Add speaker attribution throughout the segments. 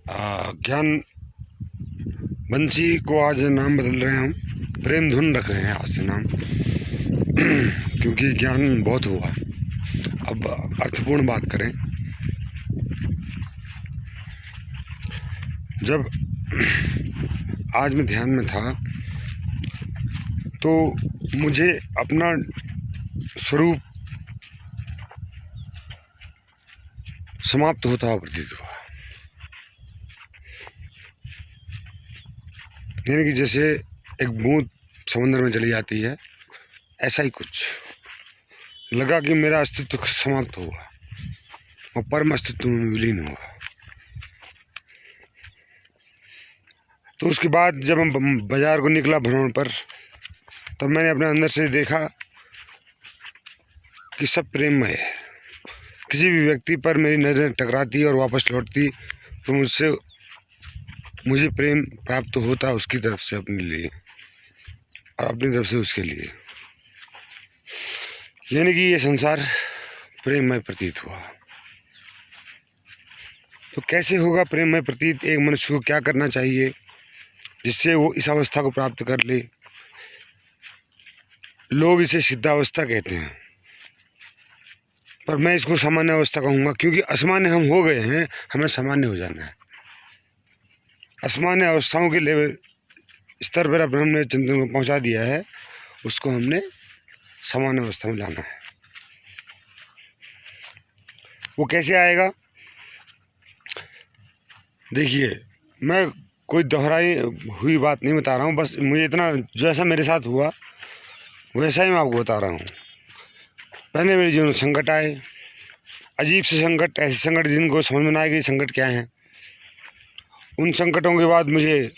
Speaker 1: ज्ञान बंसी को आज नाम बदल रहे हैं हम, प्रेम धुन रख रहे हैं आज से नाम क्योंकि ज्ञान बहुत हुआ। अब अर्थपूर्ण बात करें। जब आज मैं ध्यान में था तो मुझे अपना स्वरूप समाप्त होता हुआ प्रतीत हुआ। यानी कि जैसे एक बूंद समंदर में चली जाती है, ऐसा ही कुछ लगा कि मेरा अस्तित्व समाप्त हुआ और परम अस्तित्व में विलीन हुआ। तो उसके बाद जब हम बाजार को निकला भ्रमण पर, तब मैंने अपने अंदर से देखा कि सब प्रेममय है। किसी भी व्यक्ति पर मेरी नज़र टकराती और वापस लौटती तो मुझे प्रेम प्राप्त होता उसकी तरफ से अपने लिए और अपनी तरफ से उसके लिए। यानी कि ये संसार प्रेममय प्रतीत हुआ। तो कैसे होगा प्रेममय प्रतीत? एक मनुष्य को क्या करना चाहिए जिससे वो इस अवस्था को प्राप्त कर ले? लोग इसे सिद्धावस्था कहते हैं, पर मैं इसको सामान्य अवस्था कहूँगा, क्योंकि असामान्य हम हो गए हैं, हमें सामान्य हो जाना है। असामान्य अवस्थाओं के लेवल स्तर पर अब हमने चिंतन को पहुँचा दिया है, उसको हमने सामान्य अवस्था में लाना है। वो कैसे आएगा? देखिए, मैं कोई दोहराई हुई बात नहीं बता रहा हूँ, बस मुझे इतना जैसा मेरे साथ हुआ वैसा ही मैं आपको बता रहा हूँ। पहले मेरे जीवन में संकट आए, अजीब से संकट, ऐसे संकट जिनको समझ में ना आए कि संकट क्या हैं। उन संकटों के बाद मुझे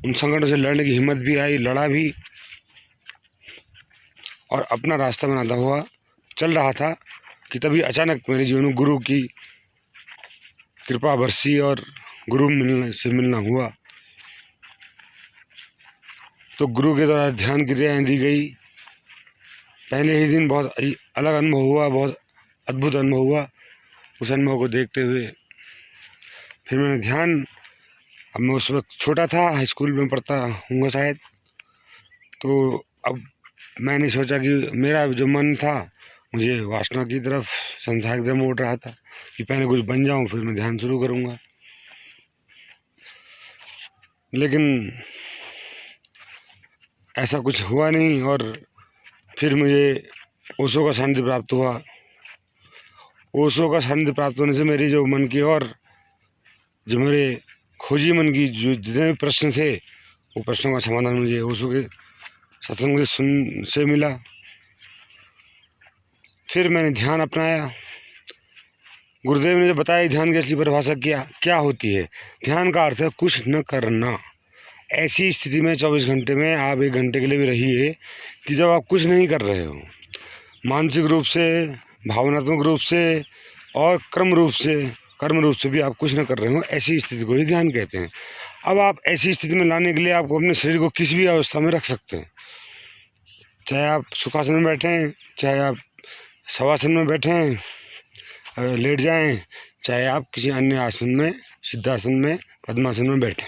Speaker 1: उन संकटों से लड़ने की हिम्मत भी आई, लड़ा भी और अपना रास्ता बनाता हुआ चल रहा था कि तभी अचानक मेरे जीवन में गुरु की कृपा बरसी और गुरु से मिलना हुआ। तो गुरु के द्वारा ध्यान क्रियाएँ दी गई। पहले ही दिन बहुत अलग अनुभव हुआ, बहुत अद्भुत अनुभव हुआ। उस अनुभव को देखते हुए फिर मैंने ध्यान, अब मैं उस वक्त छोटा था, हाई स्कूल में पढ़ता हूँगा शायद, तो अब मैंने सोचा कि मेरा जो मन था मुझे वासना की तरफ, संसार की तरफ मोड़ रहा था कि पहले कुछ बन जाऊँ फिर मैं ध्यान शुरू करूँगा। लेकिन ऐसा कुछ हुआ नहीं और फिर मुझे ओशो का सानिध्य प्राप्त हुआ। ओशो का सानिध्य प्राप्त होने से मेरी जो मन की और जो मेरे खोजी मन की जो जितने भी प्रश्न थे, वो प्रश्नों का समाधान मुझे ओशो के सत्संग से मिला। फिर मैंने ध्यान अपनाया। गुरुदेव ने जो बताया ध्यान की असली परिभाषा क्या होती है। ध्यान का अर्थ है कुछ न करना। ऐसी स्थिति में 24 घंटे में आप 1 घंटे के लिए भी रहिए कि जब आप कुछ नहीं कर रहे हो, मानसिक रूप से, भावनात्मक रूप से और कर्म रूप से भी आप कुछ न कर रहे हो। ऐसी स्थिति को ही ध्यान कहते हैं। अब आप ऐसी स्थिति में लाने के लिए आपको अपने शरीर को किसी भी अवस्था में रख सकते हैं। चाहे आप सुखासन में बैठें, चाहे आप शवासन में बैठें, लेट जाएं, चाहे आप किसी अन्य आसन में, सिद्धासन में, पद्मासन में बैठें,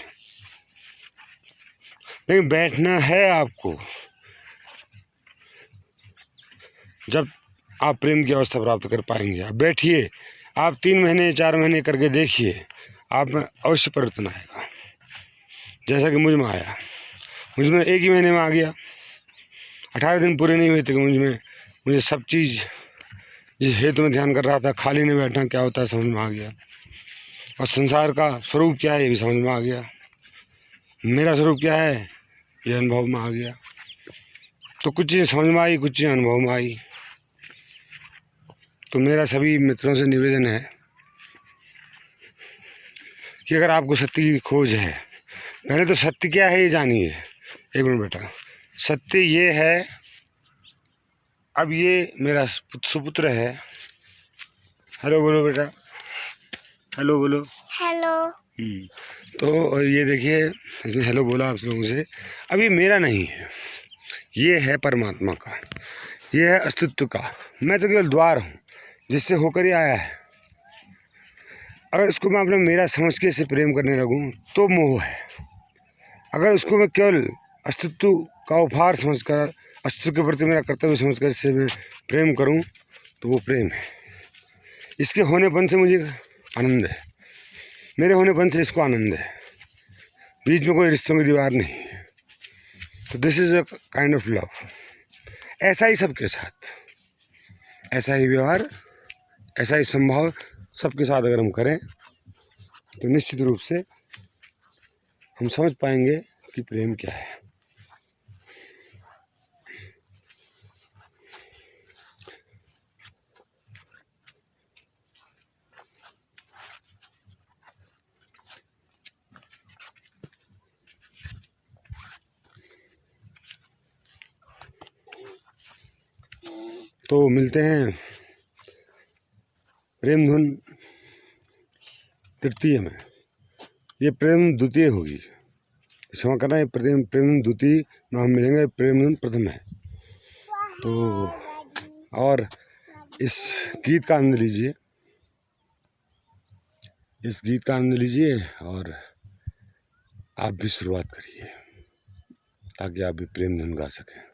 Speaker 1: लेकिन बैठना है आपको। जब आप प्रेम की अवस्था प्राप्त कर पाएंगे, आप बैठिए, आप 3 महीने 4 महीने करके देखिए, आप में अवश्य परिवर्तन आएगा। जैसा कि मुझ में आया। मुझ में 1 ही महीने में आ गया। 18 दिन पूरे नहीं हुए थे कि मुझे सब चीज़ जिस हेतु में ध्यान कर रहा था, खाली नहीं बैठना क्या होता है, समझ में आ गया। और संसार का स्वरूप क्या है ये भी समझ में आ गया। मेरा स्वरूप क्या है ये अनुभव में आ गया। तो कुछ चीज़ें समझ में आई, कुछ चीज़ें अनुभव में आई। तो मेरा सभी मित्रों से निवेदन है कि अगर आपको सत्य की खोज है, पहले तो सत्य क्या है ये जानिए। 1 मिनट बेटा। सत्य ये है, अब ये मेरा सुपुत्र है। हेलो बोलो बेटा, हेलो बोलो।
Speaker 2: हेलो।
Speaker 1: तो ये देखिए, इसने हेलो बोला आप लोगों से। अब ये मेरा नहीं है, ये है परमात्मा का, ये है अस्तित्व का। मैं तो केवल द्वार हूँ जिससे होकर ही आया है। अगर इसको मैं अपने मेरा समझ के इसे प्रेम करने लगूँ तो मोह है। अगर उसको मैं केवल अस्तित्व का उपहार समझकर, अस्तित्व के प्रति मेरा कर्तव्य समझकर इससे मैं प्रेम करूं तो वो प्रेम है। इसके होनेपन से मुझे आनंद है, मेरे होनेपन से इसको आनंद है, बीच में कोई रिश्तों की दीवार नहीं है। तो this is a kind of love. ऐसा ही सबके साथ, ऐसा ही व्यवहार, ऐसा ही संभाव सबके साथ अगर हम करें तो निश्चित रूप से हम समझ पाएंगे कि प्रेम क्या है। तो मिलते हैं प्रेम धुन तृतीय में। ये प्रेम द्वितीय होगी, क्षमा करना, ये प्रेम द्वितीय में हम मिलेंगे, प्रेम धुन प्रथम है। तो और इस गीत का आनंद लीजिए, इस गीत का आनंद लीजिए और आप भी शुरुआत करिए ताकि आप भी प्रेम धुन गा सकें।